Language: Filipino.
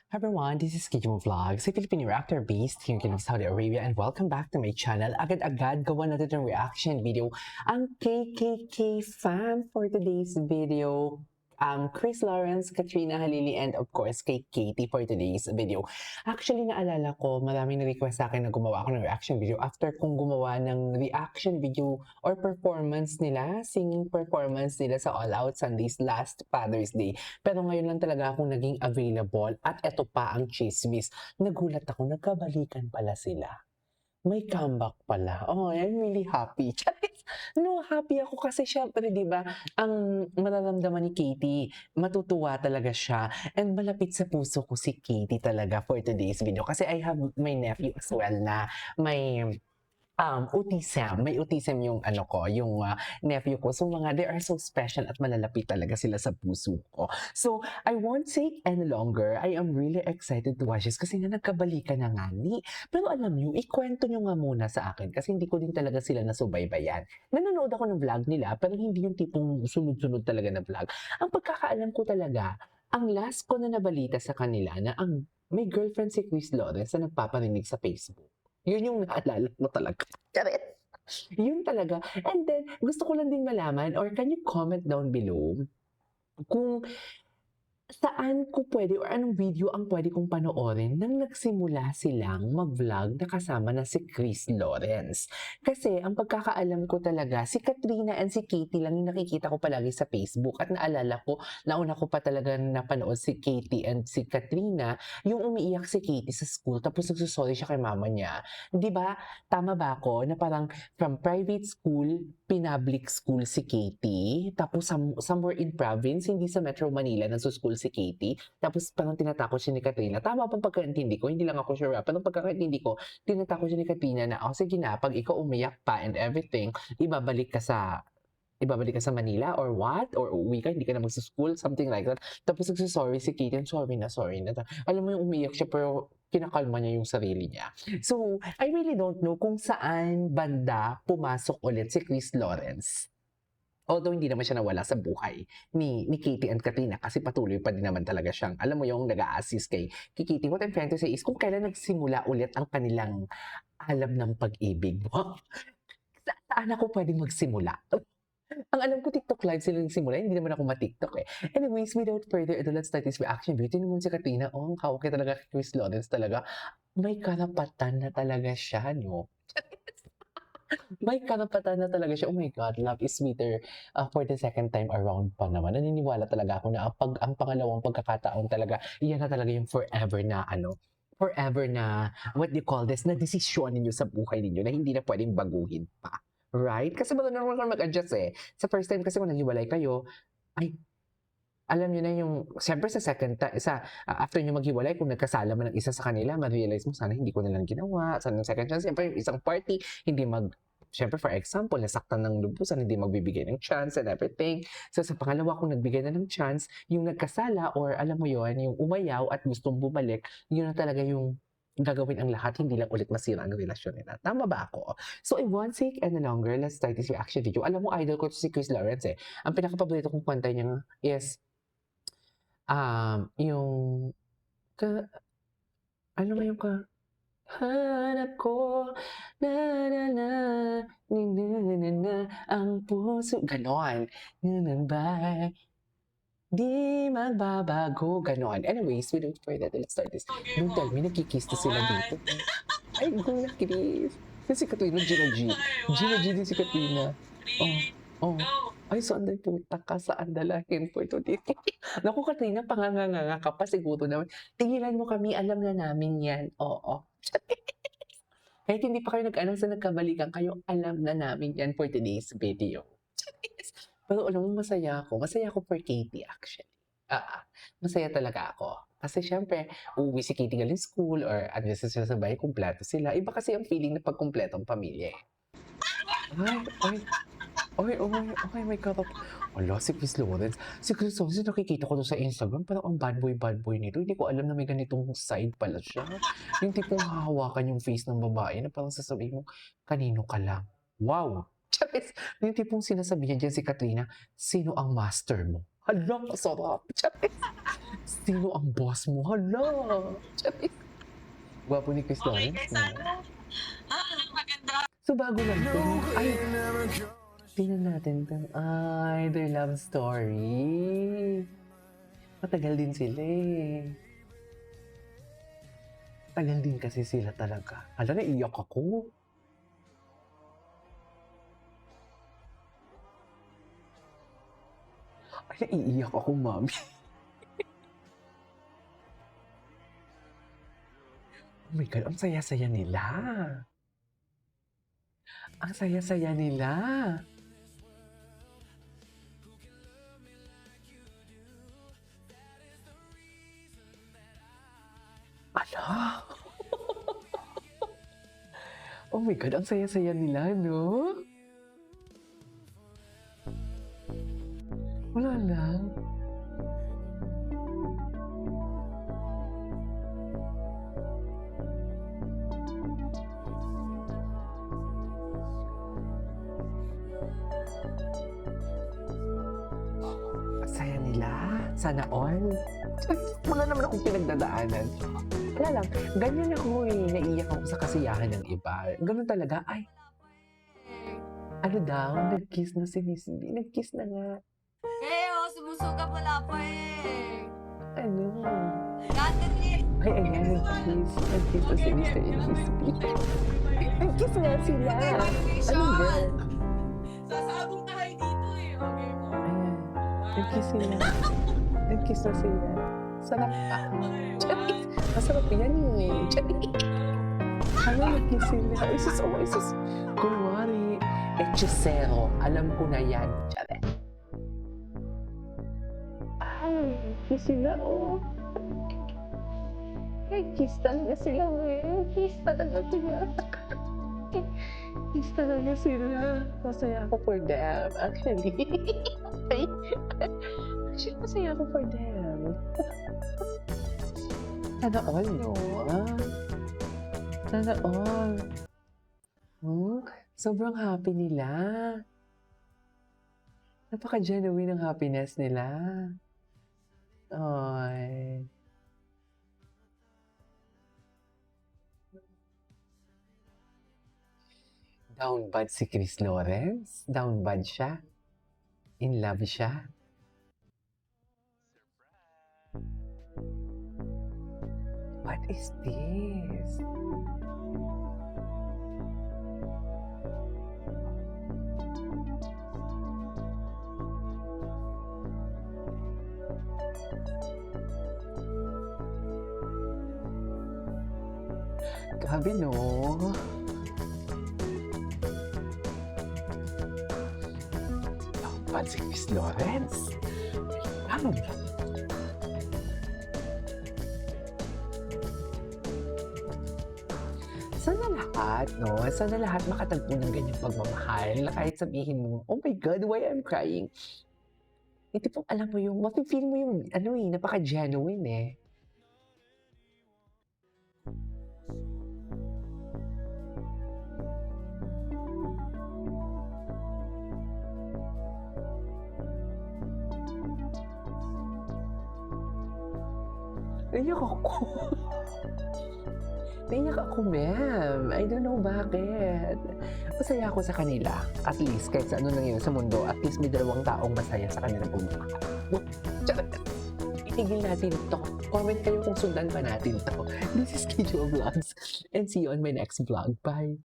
Hi everyone, this is Kijimo Vlogs, a Filipino reactor based here in Saudi Arabia, and welcome back to my channel. Agad-agad gawa natin ng reaction video ang KKK fan for today's video. Chris Lawrence, Katrina Halili, and of course kay Katie for today's video. Actually, naalala ko, maraming na-request sa akin na gumawa ako ng reaction video after kong gumawa ng reaction video or performance nila, singing performance nila sa All Out Sundays last Father's Day. Pero ngayon lang talaga akong naging available at eto pa ang chismis. Nagulat ako, nagkabalikan pala sila. May comeback pala. Oh, I'm really happy. No, happy ako kasi syempre, di ba, ang mararamdaman ni Katie, matutuwa talaga siya. And malapit sa puso ko si Katie talaga for today's video. Kasi I have my nephew as well na may autism. May autism yung yung nephew ko. So they are so special at malalapit talaga sila sa puso ko. So I won't say any longer. I am really excited to watch this kasi nga nagkabalikan na nga ni. Pero alam niyo, ikwento niyo nga muna sa akin kasi hindi ko din talaga sila nasubaybayan. Nanonood ako ng vlog nila pero hindi yung tipong sunod-sunod talaga na vlog. Ang pagkakaalam ko talaga, ang last ko na nabalita sa kanila na may girlfriend si Chris Lawrence na nagpaparinig sa Facebook. Yun yung naalala mo talaga. Charet! Yun talaga. And then, gusto ko lang din malaman, or can you comment down below kung saan ko pwede or anong video ang pwede kong panoorin nang nagsimula silang mag-vlog na kasama na si Chris Lawrence. Kasi ang pagkakaalam ko talaga, si Katrina and si Katie lang yung nakikita ko palagi sa Facebook. At naalala ko, nauna ko pa talaga napanood si Katie and si Katrina, yung umiiyak si Katie sa school tapos nagsusorry siya kay mama niya. Di ba? Tama ba ako na parang from private school, public school si Katie, tapos somewhere in province, hindi sa Metro Manila, nagsuschool si Katie, tapos parang tinatakot siya ni Katrina. Tama bang pagkaintindi ko? Hindi lang ako sure. Pero pagkakaintindi ko, tinatakot siya ni Katrina na, sige na, pag ikaw umiyak pa and everything, ibabalik ka sa Manila or what? Or uuwi ka, hindi ka na magsa-school, something like that. Tapos nagsasorry si Katie, sorry na. Alam mo yung umiyak siya pero kinakalma niya yung sarili niya. So, I really don't know kung saan banda pumasok ulit si Chris Lawrence. Although hindi naman siya nawala sa buhay ni Katie and Katrina kasi patuloy pa din naman talaga siyang, alam mo yung nag-a-assist kay Katie. What I'm trying to say is kung kailan nagsimula ulit ang kanilang alam ng pag-ibig. Saan ako pwedeng magsimula? Ang alam ko, TikTok live sila nagsimula. Hindi naman ako ma-TikTok eh. Anyways, without further ado, let's start this reaction video. Tingnan mo si Katrina. Oh, ang kawak talaga kay Chris Lawrence talaga. May karapatan na talaga siya, no? May karapatan na talaga siya. Oh my God, love is sweeter for the second time around pa naman. Naniniwala talaga ako na ang pangalawang pagkakataon talaga, iyan na talaga yung forever na, what do you call this, na desisyon ninyo sa buhay ninyo na hindi na pwedeng baguhin pa. Right? Kasi marunong naman mag-adjust eh. Sa first time kasi kung naghiwalay kayo, ay, alam nyo na yung, siyempre sa second time, after nyo maghiwalay, kung nagkasala man ng isa sa kanila, ma-realize mo, sana hindi ko nalang ginawa. Sana yung second chance, siyempre yung isang party, siyempre for example, nasaktan ng lubusan, hindi magbibigay ng chance and everything. So sa pangalawa, kung nagbigay na ng chance, yung nagkasala or alam mo yon, yung umayaw at gustong bumalik, yun na talaga yung gagawin ang lahat, hindi lang ulit masira ang relasyon nila. Tama ba ako? So, I won't take any longer. Let's start this reaction video. Alam mo, idol ko si Chris Lawrence eh. Ang pinaka-paborito kong kanta niya is, yung, ano ba yung hanap ko, na na na, na, ang puso, ganon, bye. Di magbabago, ganon. Anyways, without further ado, let's start this. Don't tell me, nagkikiss na sila dito. Ay, go na, Chris. Si Katrina, Gina G. Gina G din si Katrina. Oh. Ay, saan din puta ka? Saan dalahin po ito dito? Naku, Katrina, panganganga ka pa siguro naman. Tigilan mo kami, alam na namin yan. Oo. Kahit hindi pa kayo nag-announce na nagkabalikan kayo, alam na namin yan for today's video. Pero alam mo, masaya ako. Masaya ako for Katie, actually. Masaya talaga ako. Kasi syempre, uuwi si Katie galing school or andyan sila sa bahay, kumpleto sila. Iba kasi ang feeling na pagkumpletong pamilya eh. Ay, may karap. Wala, si Chris Lawrence. Si Chris Lawrence, nakikita ko doon sa Instagram, parang ang bad boy nito. Hindi ko alam na may ganitong side pala siya. Yung tipong hahawakan yung face ng babae na parang sasabihin mo, kanino ka lang? Wow! Charis! Yung tipong sinasabihan dyan si Katrina, sino ang master mo? Hala, masarap! Charis! Sino ang boss mo? Hala! Charis. Gwapo ni Chris Okay, Lawrence. guys, ano? Maganda. So, bago lang to. Ay! Tingnan natin to. Ay, their love story. Matagal din sila eh. Tagal din kasi sila talaga. Hala, naiyak ako. Ay, naiiyak ako, mami. Oh my God, ang saya-saya nila. Ang saya-saya nila. Ala! Oh my God, ang saya-saya nila, no? Wala lang. Ang saya nila. Sana all. Wala naman akong pinagdadaanan. Wala lang. Ganyan ako eh. Naiiyak ako sa kasiyahan ng iba. Ganun talaga. Ay, ano daw? Nag-kiss na si Miss B. Nag-kiss na nga. Sumusuka pala po eh. Ano? Natin eh. Ay, ayan. Nag-kiss. Nag-kiss na si Mr. and Miss B. Nag-kiss nga sila. Ano ba? Sasabong tayo dito eh. Okay mo. Ayan. Nag-kiss sila. Nag-kiss na sila. Sarap pa. Charis. Masarap yan eh. Charis. Ano nag-kiss sila? Isus, oh, isus. Kunwari, hechicero. Alam ko na yan. Charis. Ay, kiss sila, oh. Ay, kiss talaga sila, eh. Kiss talaga sila. Kiss talaga sila. Masaya ako for them, actually. Ay, actually, masaya ako for them. Sana all, no? Sana all. Hmm? Sobrang happy nila. Napaka-genuine ang happiness nila. Ay. Down bad si Chris Lawrence? Down bad siya? In love siya? What is this? Grabe, no? Dapat si Chris Lawrence. Ano ba? Sana lahat, no? Sana lahat makatagpo ng ganyang pagmamahal na kahit sabihin mo, oh my God, why I'm crying? Ito pong alam mo yung, mafe-feel mo yung, ano eh, napaka-genuine eh. Naiyak ako. Naiyak ako, ma'am. I don't know bakit. Masaya ako sa kanila. At least, kahit sa ano nangyayari sa mundo, at least may dalawang taong masaya sa kanilang pagmamahal. Itigil natin to. Comment kayo kung sundan pa natin to. This is Kijo Vlogs. And see you on my next vlog. Bye!